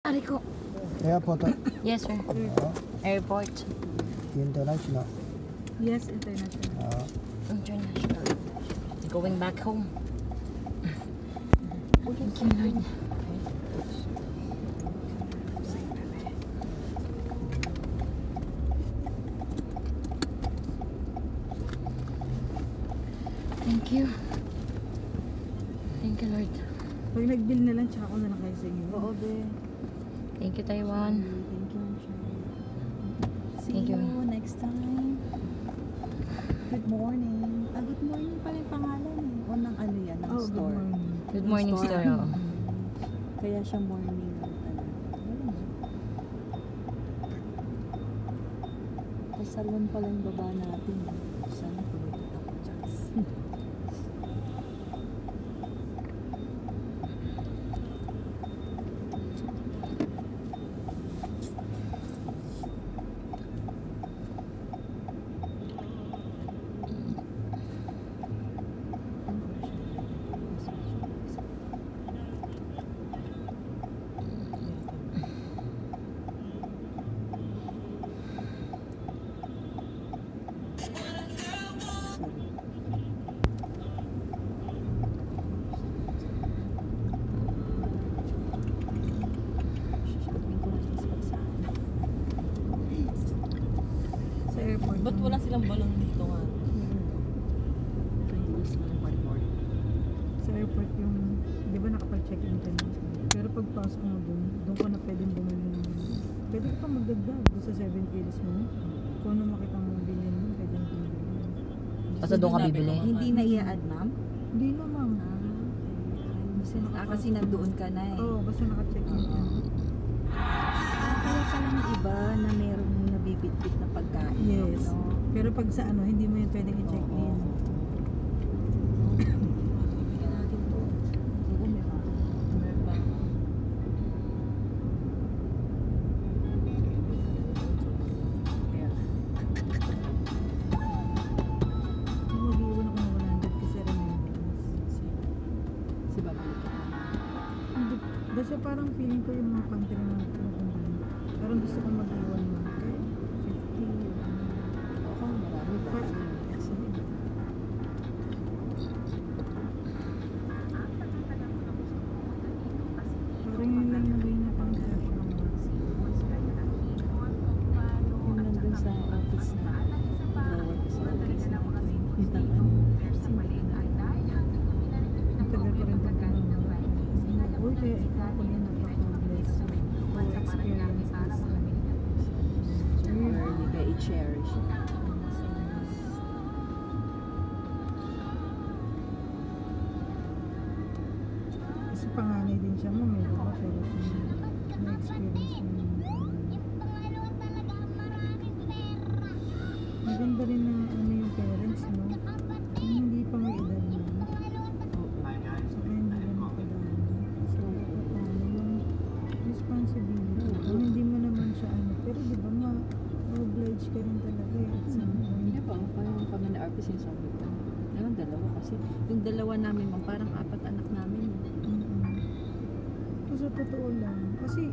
Ariko. Airport. Yes, sir. Airport. International. Yes, international. International. Going back home. Thank you, Lord. Thank you. Thank you, Lord. Pag nag-bill na lang, tsaka ko na lang kayo sa inyo. Oo, be. Thank you, Taiwan. Thank you, Thank See you. you next time. Good morning. Good morning pala yung pangalan eh. O ng ano yan, ng store. Good morning, store. Oh. Kaya siya morning lang talaga. Pasalon pala yung baba natin. Sana kumikita ako dyan. Sa airport. Ba't wala silang balon dito nga? Sa airport yung, di ba nakapag-check-in ka na? Pero pagpasok mo doon ko na pwedeng bumili ng, pwede ka pa magdagdag doon sa 7 kilos mo. Kung ano makita mo bilhin mo, pwede mo bilhin. Basta doon ka bibili. Hindi na i-add, ma'am? Hindi na, ma'am. Kasi nandoon ka na eh. Oo, basta naka-check-in ka. Kaya pala ng iba na merong nabibitbit na pagkain. Yes. No? Pero pag sa ano, hindi mo yun pwedeng i-check-in. Bigyan natin to. Oo, meron. Mag-iwan ako ng 100 kasi remembrance. Si babalik ka. Hindi, basta parang feeling ko yung mga country na pinupuntahan. Parang gusto ko mag-iwan mo. Kaya 50 or ano. Oo, marami ba? Sige. Parang yun lang na way na pang cash lang. Yung nandun sa office na. Lower ko sa office na. Ang tagal ko rin pagkakas. Uy, kaya ikaw ko yun napaka-bless. For experience this. Or hindi ka i-cherish. Kasi panganay din siya mo, may baka pero may experience mo yun. Maganda rin na ano yung parents, no? Yung hindi pa may edad mo. Saka hindi na makadaan. So, paano yung responsibility. Kung hindi mo naman siya ano. Pero di ba ma-oblige ka rin talaga eh. At some point. Hindi pa, parang kami na RP sinasabi ko. Ngayon, dalawa kasi. Yung dalawa namin, ma'am, parang 4 anak namin. So, sa totoo lang. Kasi,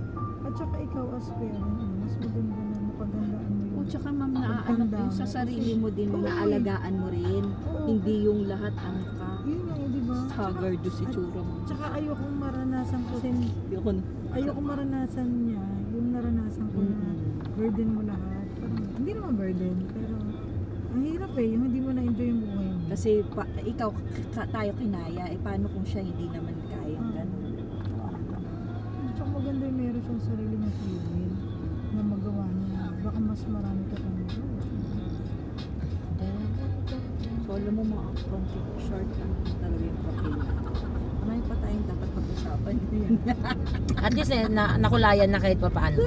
at saka ikaw as parent, mas maganda na mapagandaan mo O yung tsaka ma'am, naaano ko yung sa sarili mo din, naalagaan mo rin. Hindi yung lahat ang ka. yun nga, di ba? Haggard yung itsura mo. Tsaka ayokong maranasan ko din. Ayokong maranasan niya yung naranasan ko na burden mo lahat. Parang, hindi naman burden, pero ang hirap eh, yung hindi mo na-enjoy yung buhay mo. Kasi ikaw, tayo kinaya, eh paano kung siya hindi naman kayang gano'n? Tsaka maganda yung meron siyang sarili ng feeling na magawa niya. Baka mas marami ka pang magawa. So alam mo mga konti, short lang talaga yung papel. Marami pa tayong dapat pag-usapan. At least nakulayan na kahit pa paano.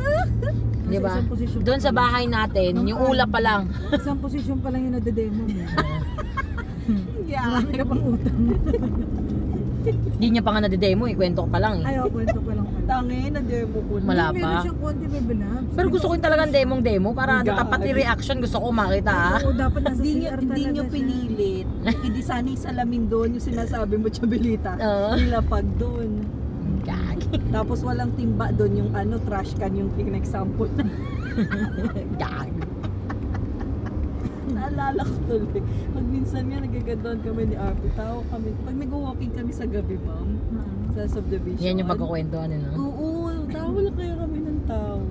Di ba? Isang posisyon Doon pa sa lang. bahay natin, yung ulap pa lang. Isang posisyon pa lang yung nadedemo mo. Marami ka pang utang. Hindi niya pa nga nadedemo, kwento ko pa lang eh. Ayaw, kwento pa lang pala. Tangi, na-demo ko na. Wala Meron pa. siyang konti may binabs. Pero gusto ko yung talagang demo para tapat yung reaction gusto ko makita ah. Oo, dapat nasa Hindi CR nyo talaga siya. pinilit. Hindi sana yung salamin doon, yung sinasabi mo, Chabelita. Oo. Nilapag doon. Gag. Tapos walang timba doon yung ano, trash can yung pinag-sample na. Dag. Naalala ko tuloy. Pag minsan nga nagagandaan kami ni Arpi, tao kami. Pag nag-walking kami sa gabi, ma'am, sa subdivision. Yan yung pagkukwentuhan eh, no? Oo, tawa lang kaya kami ng tao.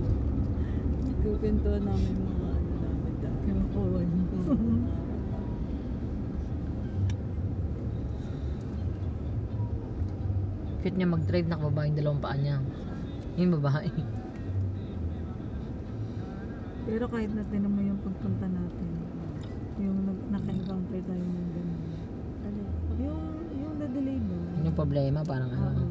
Nagkukwentuhan namin mga ano namin dahil. Kalokohan. Cute niya mag-drive, nakababa yung dalawang paa niya. Yung babae. Pero kahit na tinan mo yung pagpunta natin, yung naka-encounter tayo ng gano'n. Yung na-delay ba? Yun yung problema, parang ano.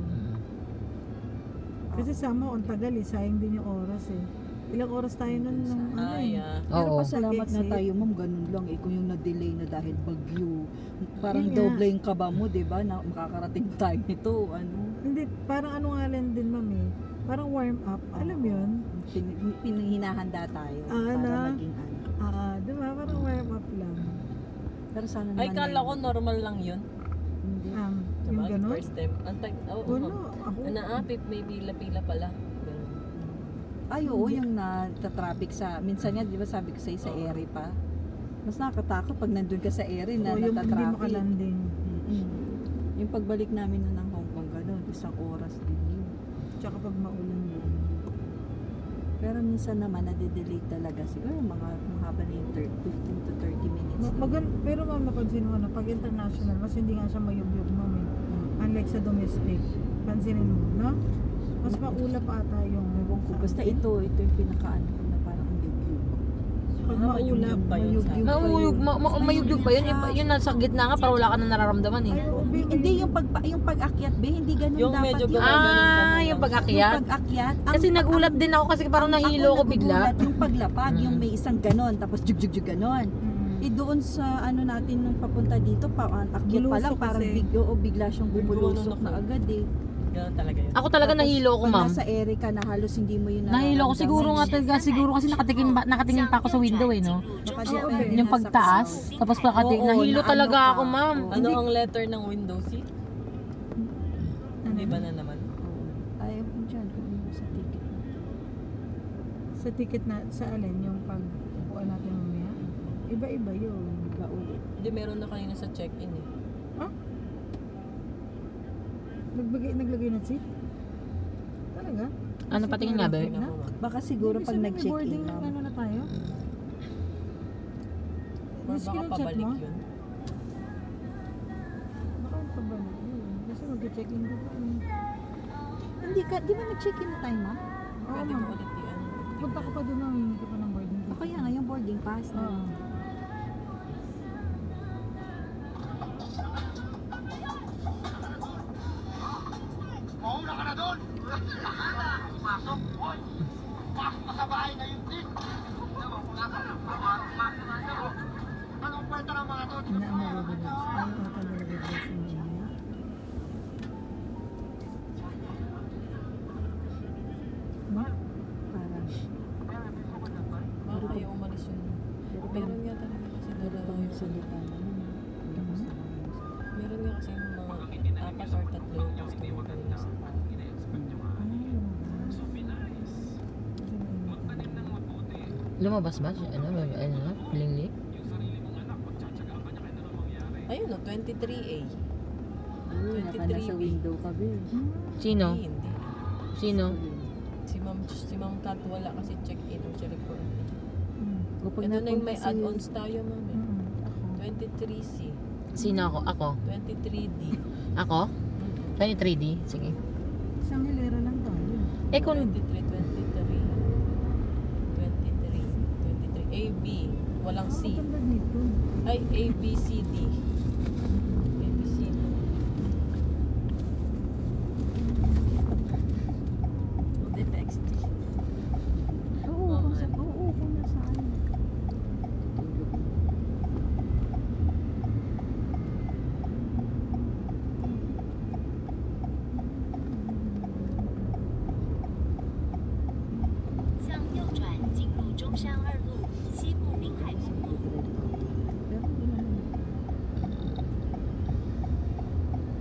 Kasi sama, ang tagal eh. Sayang din yung oras eh. Ilang oras tayo nun ng ano eh. Pero Oo. pasalamat na Pag-exit. tayo, ma'am, ganun lang eh. Kung yung na-delay na dahil bagyo, parang Yun nga. doble yung kaba mo, di ba? Na makakarating tayo nito, ano. Hindi, parang ano nga lang din ma'am eh. Parang warm up. Alam mo yun? Hinahanda tayo Ah, para na? maging ano. Di ba? Parang warm up lang. Pero sana naman Ay, kala ko normal lang yun. Hindi. Yung Diba? gano'n? First time. Oo, Wala. ma'am. Ako. Naapit, may pila-pila pala. Ganun. Ay, oo, yung nata-traffic sa, minsan nga, di ba sabi ko sa'yo sa area pa? Mas nakakatakot pag nandun ka sa area na Yung hindi nata-traffic. makalanding. Yung pagbalik namin na ng Hong Kong, gano'n, isang oras din yun. Tsaka pag maulan yun. Pero minsan naman, nade-delay talaga. Siguro mga mahaba na yung 15 to 30 minutes. Pero ma'am, napansin mo na pag international, mas hindi nga siya mayubyog ma'am eh. Unlike sa domestic. Pansinin mo, no? Mas maulap ata yung Ewan ko, basta ito yung pinakaano ko na parang ang yugyug. pag Ah, maulap, mayugyug pa yun, mayugyug Nauyog, mayugdog ba yun? Yun nasa gitna nga, para wala ka na nararamdaman eh. Ay, oo, baby. Hindi yung pag-akyat, be, hindi ganun Yung dapat medyo yun. Ah, yung Yung pag-akyat? pag-akyat. Kasi nagulat din ako kasi parang nahilo ko bigla. nagugulat yung paglapag, yung may isang ganon, tapos jug ganon. Mm. Doon sa ano natin nung papunta dito, akyat pa lang, Bulusok parang kasi. bigla siyang bubulusok Bigla na agad eh. Ganun talaga yun. Ako talaga Tapos, nahilo ko, pag ma'am. nasa area ka na halos hindi mo yun Nahilo ko siguro nga talaga, siguro kasi nakatingin pa ako sa window eh, no? Yung pagtaas, tapos Oo, nahilo na talaga ano ka. ako, ma'am. Oo. Ano ang letter ng window seat? Hindi ba na naman? Ayaw ko dyan, kung ano sa ticket. Sa ticket na, sa alin, yung pag-upuan natin mamaya, iba-iba yun. Hindi, meron na kanina sa check-in eh. Naglagay ng seat? Talaga? Ano, patingin nga, be? Na? Baka siguro Ibig pag sabihin, may nag-check-in boarding lang. ano na tayo? Or Miss, baka kino-check pabalik mo? yun. Baka pabalik yun. Kasi mag-check-in ko pa eh. Hindi ka, di ba nag-check-in na tayo, ma? Oo, Pwede mo ma'am. ulit i-ano. Punta ko pa doon na hindi ka pa ng boarding O ticket. kaya nga, yung boarding pass na. Oo. Mauna ka na doon! Pumasok! Hoy! Pasok ka sa bahay ngayon din! Anong kwenta ng mga to? Na ang mag-relax. Ayaw ata nag-relax yung inyo. Ma? Parang, Baka ayaw umalis yun. Meron nga talaga kasi dalawa yung salita naman. Tapos na kami. Meron nga kasi yung mga apat or tatlo yung customer kanina sa Lumabas ba? Ano, pilingli? Ayun no, 23A. Naka nasa 23B. window ka, be. Sino? Hindi. Sino? Si Ma'am Kat wala kasi check-in o check report. Kapag Ito na yung may napunta si- add-ons tayo, ma'am. eh. 23C, Sino ako? Ako? 23D. Ako? 23D? Sige. Isang hilera lang tayo. Eh kung 23, 23. 23. AB. Walang C. Ang ganda dito. Ay, ABCD. ABCD. The next. Oo, kung nasaan. Pero hindi naman.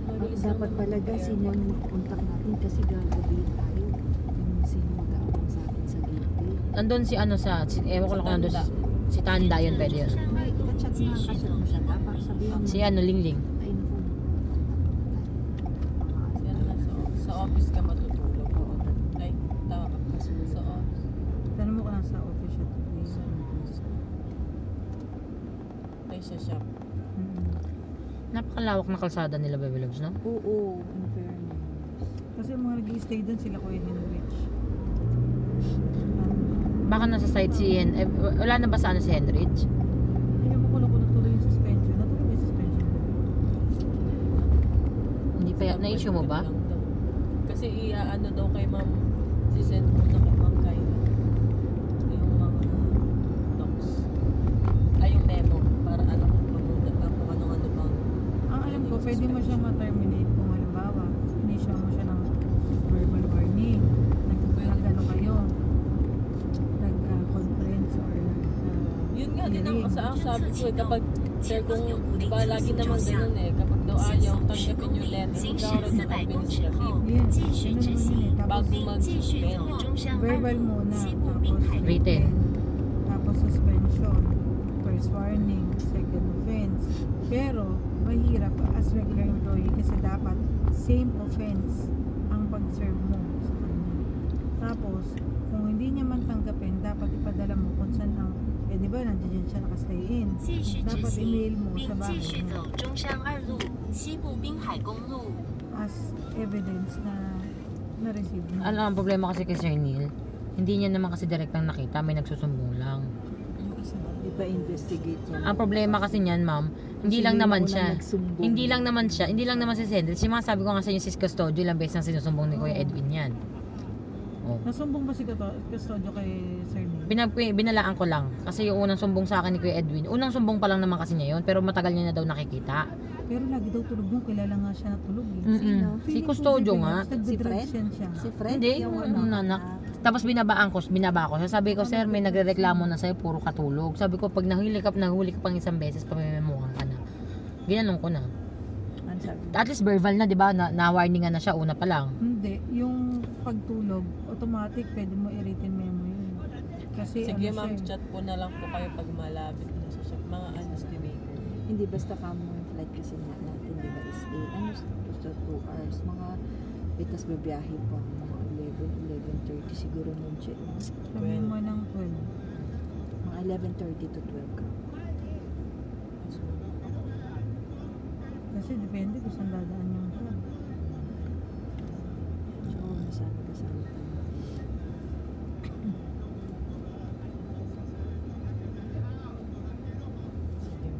Mabilis Dapat pala guys, sino yung contact natin kasi gagabihin tayo. Yung sino mag-aabang sa atin sa gateway. Nandun si ano sa, ewan ko lang kung nandun si Tanda yun, pwede yun. May kachat nga kasi mo siya. Dapat sabihin mo. Si ano, Lingling. Ay, naku. Yan lang sa office ka matutulog. Oo, Ay, tama ka. Sa office. Tanong mo ka lang sa office siya today. Ay, sa shop. Napakalawak na kalsada nila, Baby Loves, no? Oo, in fairness. Kasi yung mga nag-i-stay doon sila Kuya Henrich. Baka nasa site si wala na ba sa ano si Henrich? Hindi mo kung natuloy yung suspension. Natuloy yung suspension. Hindi pa, na-issue mo ba? Lang daw. Kasi ano daw kay ma'am, sisend mo na kay ma'am Kyla. Yung mga docs. Ay, yung memo. Para alam mo kung ano-ano bang. Ang alam ko, pwede mo siyang ma-terminate kung halimbawa, inisya mo siya ng verbal warning. Nag-ano kayo? Nag-conference or Yun nga din ang sabi ko eh, kapag sir kung di ba lagi naman ganun eh, kapag daw ayaw tanggapin yung letter, magkakaroon ng administrative yes, ano naman yun eh. Tapos, bago mag-suspend. verbal muna. Tapos, Written. Tapos, suspension. First warning. Second offense. Pero, mahirap as regular employee kasi dapat same offense ang pag-serve mo sa kanya. Tapos, kung hindi niya man tanggapin, dapat ipadala mo kung saan ang, di ba, nandiyan siya nakastay in. Dapat email mo sa bahay niya as evidence na na-receive mo. Ano ang problema kasi kay Sir Neil? Hindi niya naman kasi direktang nakita, may nagsusumbong lang. Di ba investigate yan? Ang problema kasi niyan, ma'am, hindi Kasi lang hindi naman ako siya. na nagsumbong. Hindi lang naman si Henrich. Yung mga sabi ko nga sa inyo, sis Custodio, ilang beses na sinusumbong ni Kuya Edwin yan. Oh. Nasumbong ba si Custodio kay Sir Neil? Binalaan ko lang. Kasi yung unang sumbong sa akin ni Kuya Edwin, unang sumbong pa lang naman kasi niya yun, pero matagal niya na daw nakikita. Pero lagi daw tulog yung kilala nga siya na tulog eh. Mm-mm. Si Feeling ko Custodio may nga. pinag- Si Fred? nagdadrugs yan siya. Si Fred? Hindi, yung yung anak. Tapos binaba ko siya. Sabi ko, sir, may nagrereklamo na sa'yo, puro katulog. Sabi ko, pag nahuli ka pang isang beses, pamimemukhan ka na. Ginanong ko na. Ano sabi? At least verbal na, di ba? Na-warningan na siya una pa lang. Hindi, yung pagtulog, automatic pwede mo i-written memo yun. Kasi Sige ano ma'am, siya, chat po na lang po kayo pag malapit na sa shop. Mga estimator. Hindi basta kamo yung flight kasi nga natin, di ba, is 8, ano, basta 2 hours, mga, bitas babiyahe po, mga 11:30 siguro nun siya. sabihin mo ng 12. Mga 11:30 to 12 ka. Kasi depende kung saan dadaan yung club. So, nasabi ka sa akin.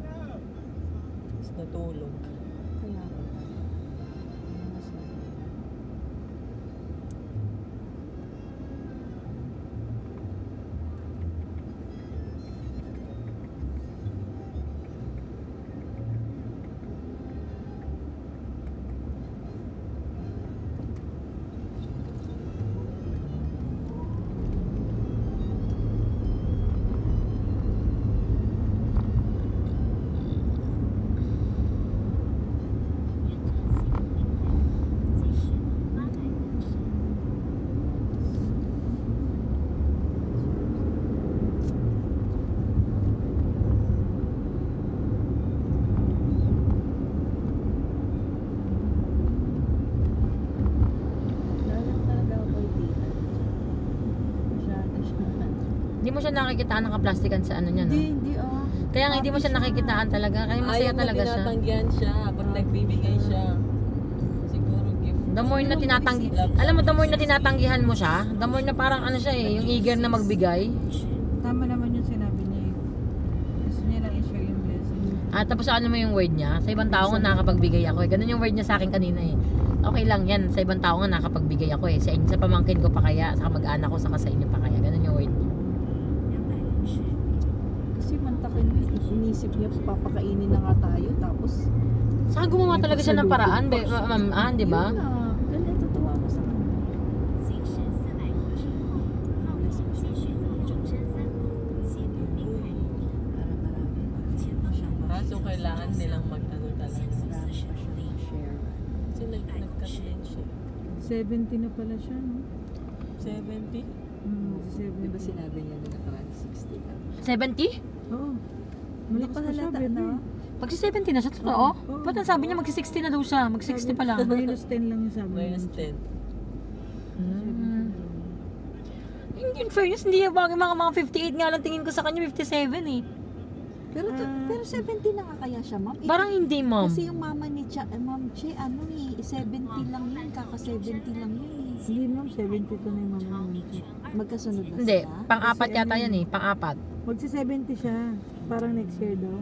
Tapos natulog. Kaya ba? Ano nasabi? Lalang talaga ako kay Tita. Masyado siya. Hindi mo siya nakikitaan nakaplastikan sa ano niya, no? Hindi ah. Kaya nga hindi mo siya nakikitaan talaga. Kaya masaya Ayaw mo talaga siya. tinatanggihan siya pag nagbibigay siya. Siguro gift. The more na tinatanggi, alam mo, the more na tinatanggihan mo siya, the more na parang ano siya yung eager na magbigay. Tama naman yung sinabi niya eh. Gusto niya lang i-share yung blessing. At tapos ano mo yung word niya, sa ibang tao nga nakakapagbigay ako eh. Ganun yung word niya sa akin kanina eh. Okay lang yan, sa ibang tao nga nakapagbigay ako eh. Sa pamangkin ko pa kaya, sa kamag-anak ko, saka sa inyo pa kaya. Ganun yung word niya. Kasi mantakin, inisip niya papakainin na nga tayo tapos Saka gumawa talaga siya ng paraan, ma'am, di ba? yun na, kaya natutuwa ako sa kanya. Para marami pa siyang Kaso kailangan nilang mag-ano talaga. marami pa siyang share. Kasi 70 na pala siya, no? 70? Di ba sinabi niya na nakaraan 60 lang? 70? Oo. Hindi Malakas pa pa siya, halata, bebe. no? Magsi-70 na siya, totoo? Ba't ang sabi niya magsi-60 na daw siya? Mag-60 pa lang. Minus 10 lang yung sabi Minus niya. 10. In fairness, hindi yung mga 58 nga lang tingin ko sa kanya, 57 eh. Pero, pero 70 na nga kaya siya, ma'am? Parang hindi, ma'am. Kasi yung mama ni Ma'am Che, ano eh, 70 lang yun, kaka-70 lang yun eh. Hindi, ma'am. 72 na yung mama niya. Magkasunod na Hindi, sila. pang-apat Kasi yata ano yan eh, pang-apat. Magsi-70 siya. Parang next year daw.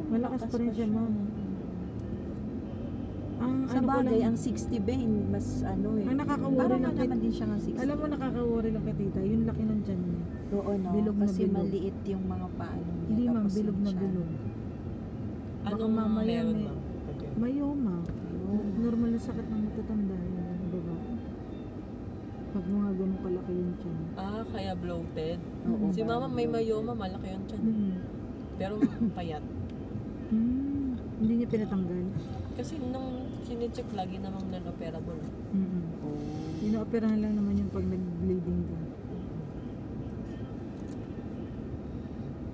Malakas pa rin siya, ma'am. Ang Sa ano ko bagay, lang, ang 60 ba, mas ano eh. ang nakaka-worry Parang lang naman din siya ng 60. alam mo, nakaka-worry lang kay tita, yung laki ng tiyan niya. Oo, no? bilog na Kasi bilog. maliit yung mga paano niya. Hindi, ma'am, tapos bilog yung na tiyan. bilog. Baka Anong mamaya meron, may- ma'am? Mayoma. Normal na sakit ng matatanda yun, babae. Pag mga ganun kalaki yung tiyan. Ah, kaya bloated. Oo, Si mama parang may bloated. mayoma, malaki yung tiyan. Pero payat. Hindi niya pinatanggal. Kasi nung sinicheck lagi namang non-operable. Oo. Inooperahan lang naman yung pag nag-bleeding ka.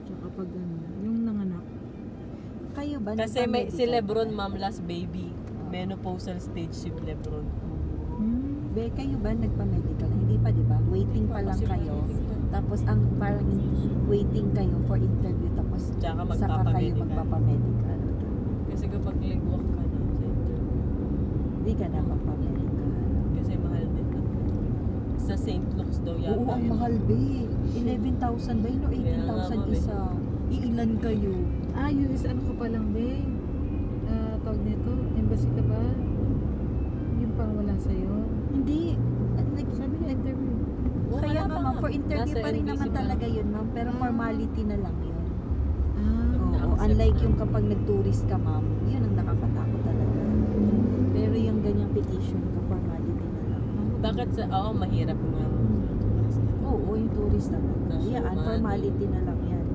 Tsaka pag ano, yung nanganak. Kayo ba? Kasi may si nagpa-medical Lebron, ba? ma'am, last baby. Menopausal stage si Lebron. Be, kayo ba nagpa-medical? Hindi pa, di ba? Waiting pa lang Kasi kayo. waiting pa. Tapos ang parang waiting kayo for interview. Tapos Tsaka saka kayo magpapamedical. magpapamedical. Kasi kapag legwalk ka na sa interview, Hindi ka na magpapamedical. kasi mahal din na. Sa St. Luke's daw yata. Oo, ang yun. mahal, be. 11,000 ba? Yun o Kaya nga, 18,000 ma'am, eh. isa. Iilan kayo? US ano ka pa lang, be? Tawag nito, embassy ka ba? Yung pang wala sa'yo. Hindi. Sabi niya, interview. Oo, Kaya wala nga, pa ma'am, nga. for interview Nasa pa rin NBC naman pa. talaga yun, ma'am. Pero formality na lang yun. Oo, Na-accept unlike na. yung kapag nag-tourist ka, ma'am, yun ang nakakatakot talaga. Pero yung ganyang petition ka, formality na lang. Bakit sa, mahirap nga. Oo, yung tourist talaga. National Yan, money. formality na lang yan.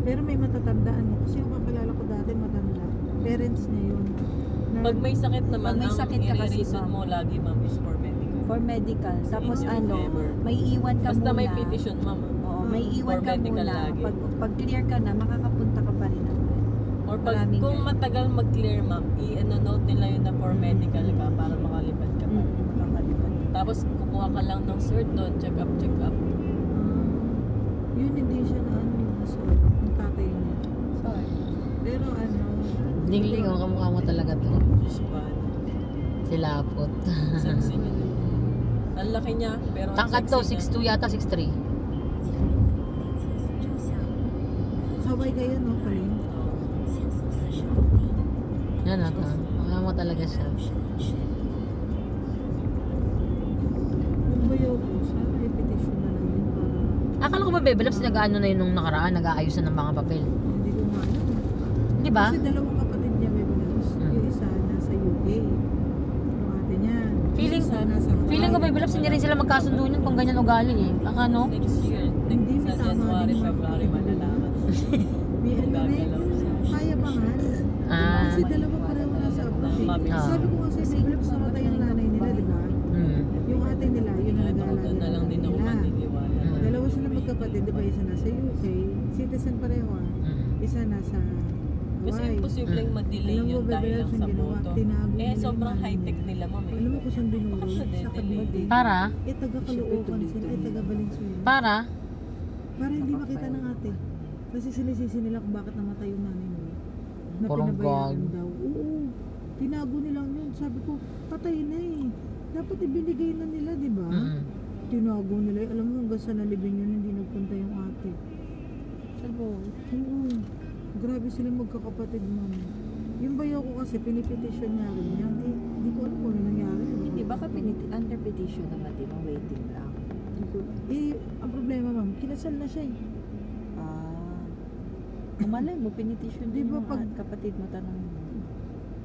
Pero may matatandaan mo. Kasi yung kakilala ko dati matanda. Parents niya yun. Pag may sakit naman, Pag may ang sakit ka kasi, i-reason ma'am. mo lagi, ma'am, is for medical. For medical. Tapos If ano, ever. may iwan ka Basta muna. may petition, ma'am. Oo, may iwan For ka medical muna. lagi. Pag clear ka na, makakapunta ka pa rin naman. Or pag Maraming kung ganun. matagal mag-clear, ma'am, i-note nila yun na for medical ka para makalipad ka pa. Makakalipat. Tapos kukuha ka lang ng cert doon, check up, check up. Yun hindi siya na ano yung aso. Yung tatay niya. Sorry. Pero ano, Dingling, oh, kamukha mo talaga to. Diyos ko, Sila pot. sexy niya. Ang laki niya, pero ang Tangkad to, sexy niya. 6'2 yata, 6'3. kaway kayo, no, Kalin? Yan ata. Kamukha mo talaga siya. Yung bayaw ko, sana repetition na lang yun para Akala ko ba, Bebe Loves, nag-ano na yun nung nakaraan, nag-aayos na ng mga papel. hindi ko nga alam. Di ba? Kasi dalawang kapatid niya may balas. Yung isa nasa UK. Yung ate niya. Feeling- Yung isa nasa Feeling ko, Bebe Loves, hindi rin sila magkasundo yun kung ganyan ugali eh. Baka no? Next year, Hindi, sa may tama January, din, ma'am. February, malalaman. May ano rin. Gagalaw siya. Kaya pa nga. Ah. Kasi dalawa pareho nasa abroad. eh. Mabilis. Sabi ko kasi, Bebe Loves, namatay yung nanay nila, di ba? Yung ate nila, yun ang Kahit ako nag-aalaga doon na lang din ako nila. maniniwala. Dalawa sila magkapatid, di ba? Isa nasa UK, citizen pareho ah. Isa nasa Kasi Hawaii. imposibleng ma-delay Alam mo, yun Bebe dahil lang Loves, sa ang ginawa, boto. tinago Eh, nila sobrang yung high-tech nanay. nila, ma'am eh. Alam mo kung saan dinuro? Baka siya Sa de-delay. Cavite. Para? Eh, taga Caloocan sila, eh, taga Valenzuela. Para? Para hindi makita ng ate. Kasi sinisisi nila kung bakit namatay yung nanay nila. Na Parang pinabayaan gag. daw. Oo. Tinago nilang yun. Sabi ko, patay na eh. Dapat ibinigay na nila, di ba? Tinago nila. Alam mo, hanggang sa nalibing yun, hindi nagpunta yung ate. Oo. Grabe sila magkakapatid, ma'am. Yung bayaw ko kasi, pinipetition niya rin yan. Eh, hindi ko alam kung ano nangyari. Hindi, baka under petition naman, di ba? Waiting lang. Eh, ang problema, ma'am, kinasal na siya eh. Umalay mo, pinetition Di din ba yung pag- kapatid mo tanong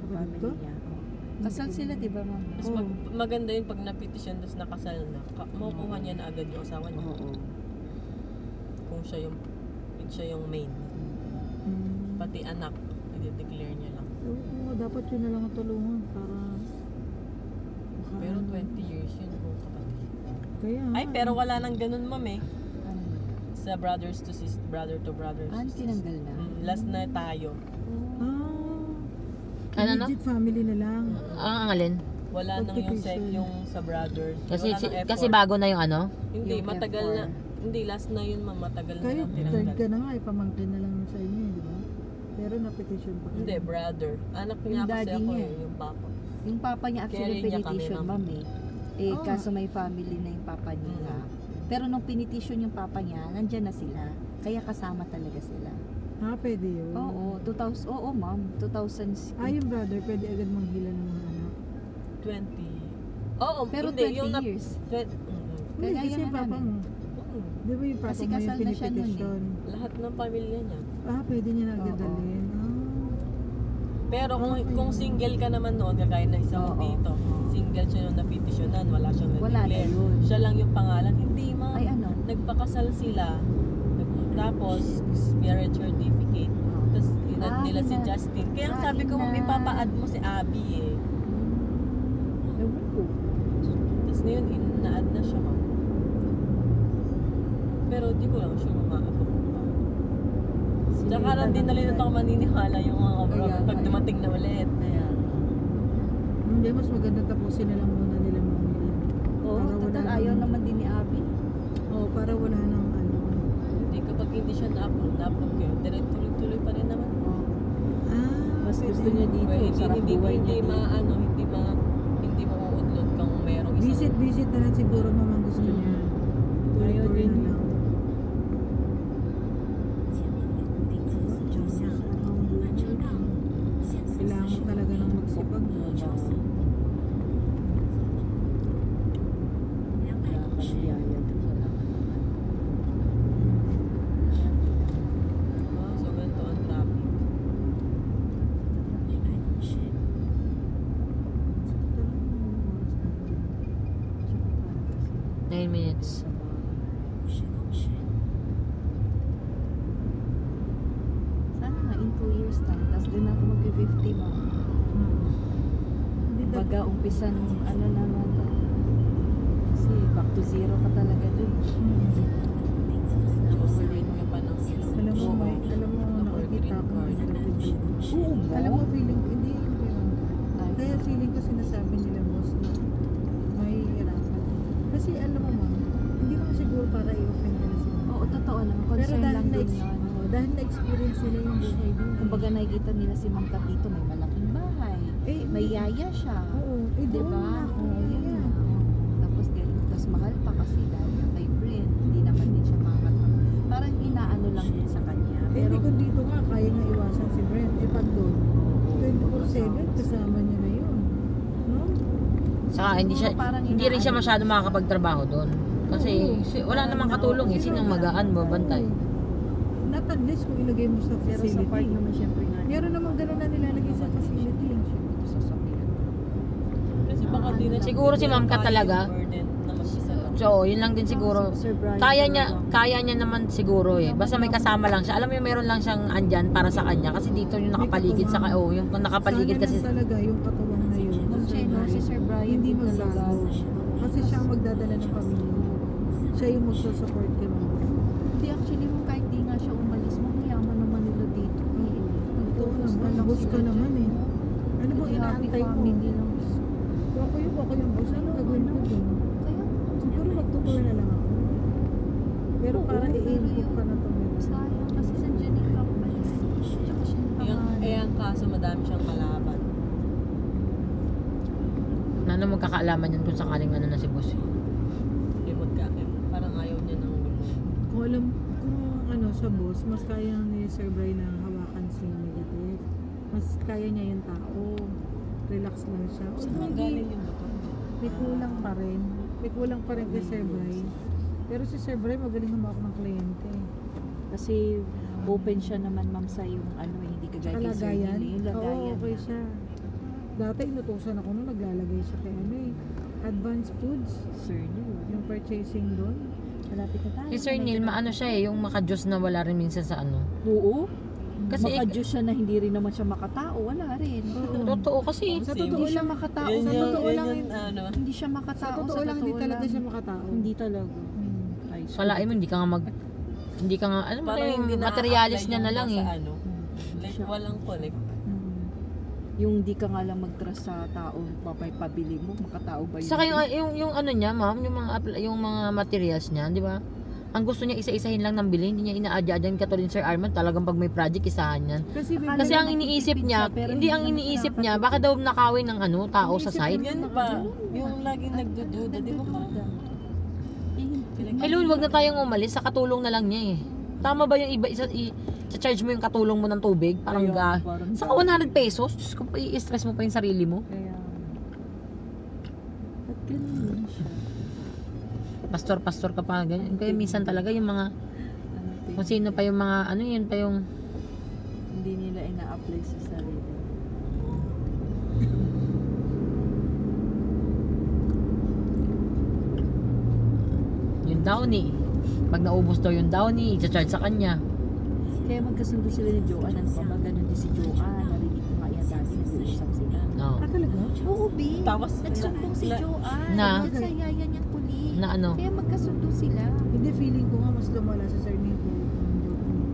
family ko? niya. Oo. Kasal sila, di ba, ma'am? Mas maganda yun pag na-petition tapos nakasal na. Makukuha niya na agad yung asawa niya. Oo. Kung siya yung main. Pati anak, i-declare niya lang. Oo, dapat yun na lang ang tulungan para Pero 20 years yun mga kapatid. Kaya Ay, pero wala nang ganun, ma'am eh. Ano? Sa brothers to sister, brother to brother. Tinanggal na. Last na tayo. Ano, no? Legit family na lang. Ang alin? Wala nang yung yung sa brothers. Kasi Wala nang kasi effort. bago na yung ano? Hindi, Yung matagal F4. na. Hindi, last na yun, ma'am. Matagal na Kahit lang third tinanggal. ka na nga, pamangkin na lang sa inyo, di ba? Pero na-petition pa kayo. Hindi, brother. Anak niya Yung kasi daddy ako niya. eh, yung papa. Yung papa niya actually Carry niya kami, pinetition, ma'am. ma'am eh. Kaso may family na yung papa niya. Pero nung pinetition yung papa niya, nandyan na sila. Kaya kasama talaga sila. Pwede yun. Oo, oo ma'am. 2000. Yung brother, pwede agad manghila ng mga anak. 20. Oo, Pero hindi, 20 yung na... years. Hindi, Kaya kasi yan yung papa namin. mo. Di ba yung papa Kasi mo yung kasal na siya nun eh. pinipetition? Lahat ng pamilya niya. Pwede niya na agad Oo. dalhin. Pero kung single ka naman noon, kagaya na isang Oo. dito, single siya nung napetisyonan, wala siyang Wala na nag-declare. yun. Siya lang yung pangalan. Hindi, ma'am. Ay, ano? Nagpakasal sila. Tapos, marriage certificate. Tapos, inad nila si Justin. Kaya ang sabi ko, ma'am, ipapa-add mo si Abby eh. Ewan ko. Tapos ngayon, na-add na siya, ma'am. Pero di ko lang sure mamaabot pa. Tsaka lang din na rin ako maniniwala yung mga kabro Kaya, pag kaya. dumating na ulit. Hindi, mas maganda tapusin na lang muna nila muna yan. Oo, Para wala total nang- ayaw naman din ni Abby. Para wala nang ano. Hindi, kapag hindi siya na-approve kayo, direct tuloy-tuloy pa rin naman. Mas pwede. gusto niya dito. Well, Sarap buhay niya dito. hindi mauudlot kung merong isang... Visit na lang siguro mamang gusto niya. Ayaw Tuloy-tuloy din na niya. lang. Kailangan mo talaga ng magsipag. Wala ka ng yaya doon. Wala ka naman. Oh, so ganito ang traffic. Tsaka para kasi 9 minutes. sa bahay. Sana nga in 2 years time. Tapos doon ako mag-50 ma. Hindi dapat. Baga umpisan ano naman. Kasi back to zero ka talaga dun. Nag-overweight ka pa ng Alam mo, Oo. nakikita green ko. card. Oo mo. Alam mo, feeling, hindi yung parang, Ay, kaya feeling ko sinasabi nila boss na may hirapan. Kasi alam mo ma'am, hindi naman siguro para i-offend nila sila. oo, totoo naman. Pero Concern dahil lang din yun. dahil na-experience nila yung buhay din. Kumbaga nakikita nila si Ma'am Kat dito, may malaking bahay. May yaya siya. Oo, Diba? doon na ako. Oo, yun Yan. na. Tapos ganun. Tapos mahal pa kasi dahil yung kay Brent, hindi naman din siya makakatama. Parang inaano lang din sa kanya. Pero Pero kung dito nga, kaya nga iwasan si Brent. Pag doon, 24/7 kasama niya na yun. No? Saka hindi rin siya masyado makakapagtrabaho doon. Kasi wala namang katulong eh. Sinong magaan mo, bantay. Not unless kung ilagay mo sa pero sa part facility. naman syempre nga. Meron namang gano'n na nilalagay sa facility. Kasi baka di na Siguro si Ma'am Kat talaga. burden na mag-isa lang. So, yun lang din siguro. Sir Brian Kaya niya naman siguro eh. Basta may kasama lang siya. Alam mo yung meron lang siyang andyan para sa kanya. Kasi dito yung nakapaligid sa yung nakapaligid Sana kasi. lang talaga yung katuwang na yun. Ma'am Cheno, si Sir Brian Hindi din talaga. magbago. Kasi siya ang magdadala ng pamilya mo. Siya yung magsusupport ka mo. Hindi actually mo kahit di nga siya umalis, mayaman naman nila dito. Ito naman, boss ka naman eh. Ano bang inaantay mo? Ako yung boss. Ano gagawin ko dun? Kaya, Siguro magtutur na lang ako. Pero Oo, para pero i-input yung- pa na to. sayang kasi nandiyan yung company. Tsaka siya yung pangalan. Ang kaso madami siyang kalaban. Ano magkakaalaman yan kung sakaling ano na si boss eh. Remote ka. Parang ayaw niya ng remote. Kung alam, kung ano sa boss, mas kaya ni Sir Brian na hawakan si negative. Mas kaya niya yung tao. Relax lang siya. Saan Although, ang galing yung motor niya? may kulang pa rin. May kulang pa rin kay Sir Brian. Pero si Sir Brian magaling humawak ng kliyente. Kasi open siya naman ma'am sa yung ano, hindi kagaya kay Sir Kalagayan. Neil, yung lagayan Oo, okay niya. siya. Dati inutusan ako nung naglalagay siya kay ano eh. Advanced Foods. Sir Neil. Yung purchasing doon. Malapit na tayo. Si Sir Neil, maano siya eh. Yung makajos na wala rin minsan sa ano. Oo. Kasi Maka-Diyos siya na hindi rin naman siya makatao, wala rin. totoo kasi. Sa Same. totoo Hindi siya lang, makatao. Yun Sa yung, totoo yun lang, yung ano. hindi siya makatao. sa totoo lang, hindi talaga siya makatao. Hindi talaga. Ay, Kalain mo, hindi ka nga, alam mo Parang yung hindi materialis na-apply niya na yung lang sa eh. ano. Like, walang connect. Yung di ka nga lang mag-trust sa tao, pabili mo, makatao ba yun? Saka yung ano niya, ma'am, yung mga materials niya, di ba? Ang gusto niya isa-isahin lang ng bilhin, hindi niya ina-adya-adyan katulad ni Sir Arman, talagang pag may project isahan yan. Kasi, Kasi ang iniisip niya, hindi ang iniisip niya, baka daw nakawin ng tao sa site. Yan pa, yung laging nagdududa, di ba parang Hello, wag na tayong umalis, sa katulong na lang niya eh. Tama ba yung iba, charge mo yung katulong mo ng tubig? Parang saka 100 pesos? Diyos ko, i-stress mo pa yung sarili mo. Kaya, ba't ganun siya? Pastor ka pa, ganyan. Kaya minsan talaga yung mga, kung sino pa yung mga, yun pa yung, Hindi nila ina-apply sa sarili. yung downy. Pag naubos daw yung downy, i-charge sa kanya. Kaya magkasundo sila ni Joanne. Ano pa ba? Ganun din si Joanne. Narinig ko nga yan dati. Nag-uusap sila. Oh. talaga? Oo, B. Tapos, Nagsumbong si Joanne. Na? Yun sa yaya niyang pulis. Na ano? Kaya magkasundo sila. Hindi, feeling ko nga mas lumala sa surname ko.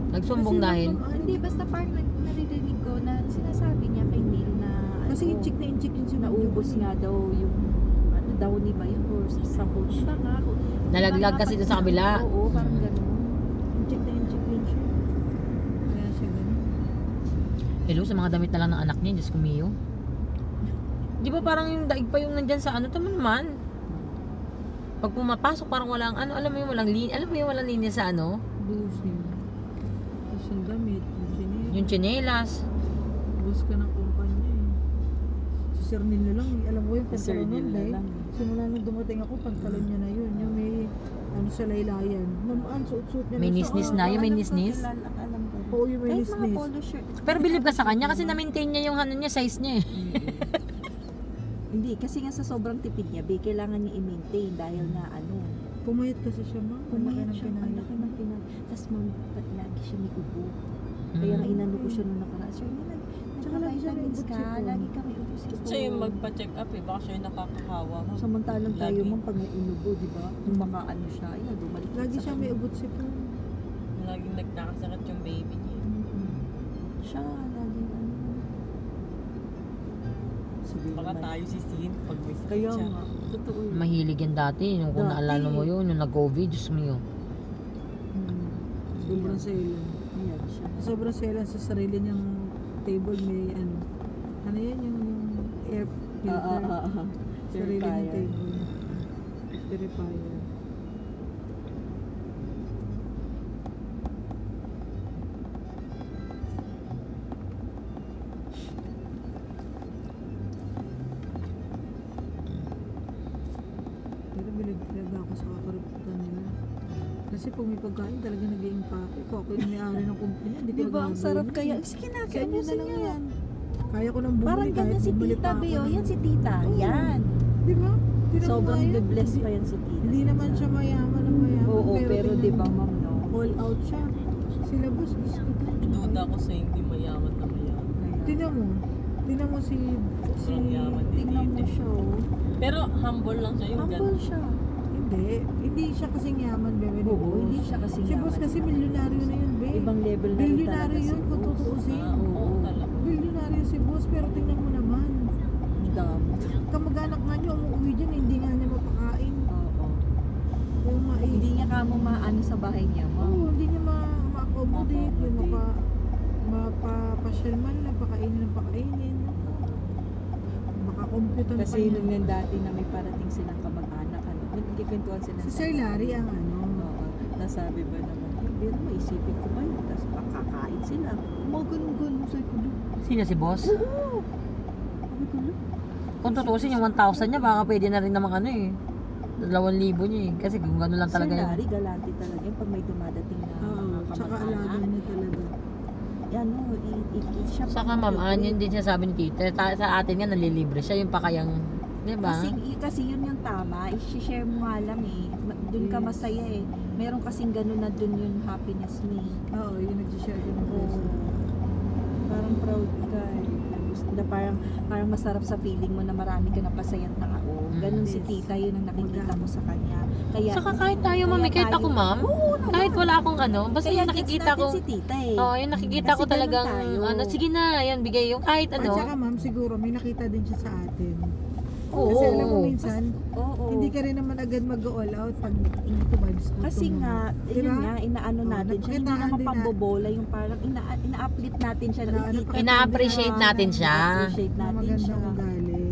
Nagsumbong dahil, Hindi, basta parang naririnig ko na sinasabi niya kay Neil na Kasi in-check na in-check yun siya. naubos nga daw yung ano daw ni ba yun or sa boat. Diba nga? Nalaglag kasi doon sa kabila. Oo, parang gano'n. In-check na in-check yun siya. Kaya siya ganun. hello, sa mga damit na lang ng anak niya, Diyos ko Mio. Di ba parang yung daig pa yung nandyan sa tama naman. Pag pumapasok, parang walang, alam mo yung walang linya sa Bus yun. Tapos yung damit, yung chinelas. yung tsinelas. Bus ka ng kumpanya eh. Si Sir Neil na lang, alam mo yung Si Sir pantalon Neil nun na dahil lang. simula nung dumating ako, pantalon niya na yun. Yung may sa laylayan. Namaan, suot-suot niya. May na siya. nisnis na, yung may nisnis. Alam ko. Oo, yung may Kahit mga nisnis. polo shirt. Pero believe ka sa kanya kasi na-maintain niya yung niya, size niya eh. Hindi, kasi nga sa sobrang tipid niya, kailangan niya i-maintain dahil na Pumayat kasi siya, ma. pumayat siya, ang Pinayat. laki ng pinag. Tapos ba't lagi siya may ubo? Kaya nga inano ko siya nung nakaraan. Sir, Tsaka lagi siya may nagka-vitamins ubo, ka, sipon. lagi ka may ubo sa siya yung magpa-check up eh, baka siya yung nakakahawa. Samantalang tayo Lagi. man pag may inubo, di ba? Kung makaano siya, ayan, bumalik Lagi sa siya may kanya. ubot sipon. Laging nagkakasakit yung baby niya. Siya, laging Sabi Baka naman. tayo si Sin pag may sakit Kaya siya. nga, totoo yun. Mahilig yan dati, yung kung Dati. naalala mo yun, yung nag-COVID, Diyos mo yun. Sobrang selan. Ayan siya. Sobrang selan sa sarili niyang table. May ano yan, yung air filter. Sarili ng Purifier. table. Purifier. Pero bilib talaga ako sa kakariputan nila. Kasi pag may pagkain talaga nag-i-impake ko. Ako yung may-ari ng kumpanya. Hindi ko Di ba, ang nagagawin sarap yun. kaya. Sige na, Sa kaya inyo na lang yan. yan. Kaya ko nang bumili Parang kahit ganyan si bumili tita, pa ako Beo. ng- Yan si tita. Oo. Yan. Di ba? Tingnan mo Sobrang nga yan. blessed Hindi- pa yan si tita. Hindi naman siya mayaman na mayaman. Oo, pero tingnan di mo, ba, ma'am, no? all out siya. Sila boss, gusto ko. Duda ko sa hindi mayaman na mayaman. Kaya, Tingnan mo. Tingnan mo si Sobrang yaman ni tingnan mo Tite. siya, oh. Pero humble lang siya yung Humble siya. Hindi siya kasing yaman, bebe. ni Oo, boss. hindi siya kasi Si boss kasi milyonaryo na yun, be. Ibang level na rin talaga Bilyonaryo si yun, kung boss. tutuusin. Oo, talaga. Bilyonaryo si boss, pero tingnan mo naman. Ang dami. Kamag-anak nga niyo, umuwi dyan, hindi nga niya mapakain. Oo. Yung Hindi niya kamo maano sa bahay niya, ma'am. Oo, hindi niya ma-accommodate, may mapapasyal man lang, pakainin ng pakainin. Makakompute ang Kasi nung yan dati na may parating silang kamag-anak, nagkikwentuhan sila. Si Sir Larry ang Oo. Tapos sabi ba naman, pero maisipin ko ba yun? Tapos pakakain sila. Mga ganun-ganun sa ko doon. Sino si boss? Oo. Sabi ko doon. Kung tutusin yung 1,000 niya, baka pwede na rin namang 2,000 niya eh. Kasi kung gano'n lang talaga Sir yun. Larry, galante talaga yun pag may dumadating na Oo, mga tsaka alaga kamag-anak. niya talaga. Yan o, siya pa Saka ma'am, yun din sinasabi ni Tita. Sa atin nga, nalilibre siya. Yung pa kayang, di ba? Kasi yun yung tama, i-share mo nga lang eh. Doon ka Yes. masaya eh. Meron kasing ganun na doon yung happiness mo eh. Oo, yun nag-share ko ng Oo. person. Parang proud ka eh. Na parang masarap sa feeling mo na marami ka na pasayang tao. Ganun si tita, yun ang nakikita mo sa kanya. Kaya, Saka kahit tayo, mami, kahit ako, ma'am, kahit wala akong ano, basta kaya yung nakikita ko, si tita eh. oh, yung nakikita Kasi ko talagang, ganun tayo. ano, sige na, yan, bigay yung kahit At ano. saka ma'am, siguro may nakita din siya sa atin. Oo. Kasi alam mo minsan, Oo. hindi ka rin naman agad mag-all out pag hindi ko vibes ko. Kasi to, nga, ma'am. yun Diba? nga, inaano Oo, natin siya. Hindi napakitaan naman din na- pambobola, yung parang ina-uplift natin siya. Ina-appreciate natin siya. Ina-appreciate Na natin maganda siya. ugali.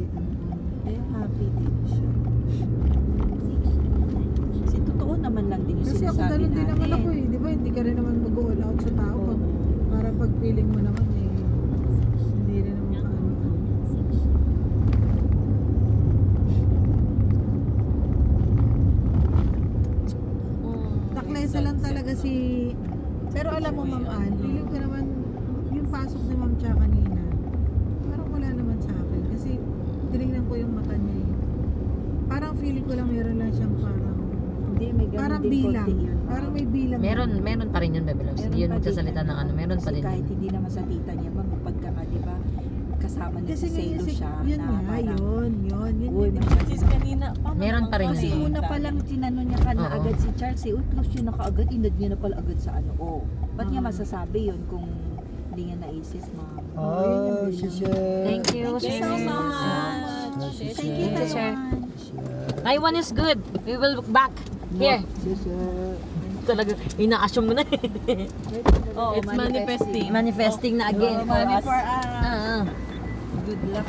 Kaya happy din siya. Kasi totoo naman lang din yung Kasi ako sinasabi ganun din natin. naman ako eh. Di ba? Hindi ka rin naman mag-all out sa tao. Pag, para pag feeling mo naman eh. Hindi rin naman kaano. Taklesa lang talaga si... Pero alam mo, Ma'am Ann, feeling ko naman yung pasok ni Ma'am Cha kanina, parang wala naman sa akin. Kasi tinignan ko yung mata niya eh. Parang feeling ko lang meron lang siyang parang... Hindi, may ganun Parang din bilang. konti yan. Parang may bilang. Meron pa rin yun, Bebe Loves. Meron Hindi yun pa din magsasalita yan. ng ano, meron pa Kasi din kahit yun. hindi naman sa tita niya, pagka nga, di ba, kasama niya Kasi si Selo nga, siya. yun na nga, parang, yun. Uy, Yun. Sis kanina, paano Meron naman pa rin Kasi yun. una pa lang tinanong niya ka na Oo. agad si Charles eh. Uy, close yun na kaagad. Inad niya na pala agad sa ano. Oh. Ba't niya Ah. masasabi yun kung hindi niya naisip, ma'am? Oh, siya. Thank you, Thank you sir. so much. Thank Thank you, Thank you, sir. Taiwan. Taiwan is good. We will look back. Here. Talaga, ina-assume mo na. Oh, It's manifesting. Manifesting na again. Money for us. Ah, ah. Good luck.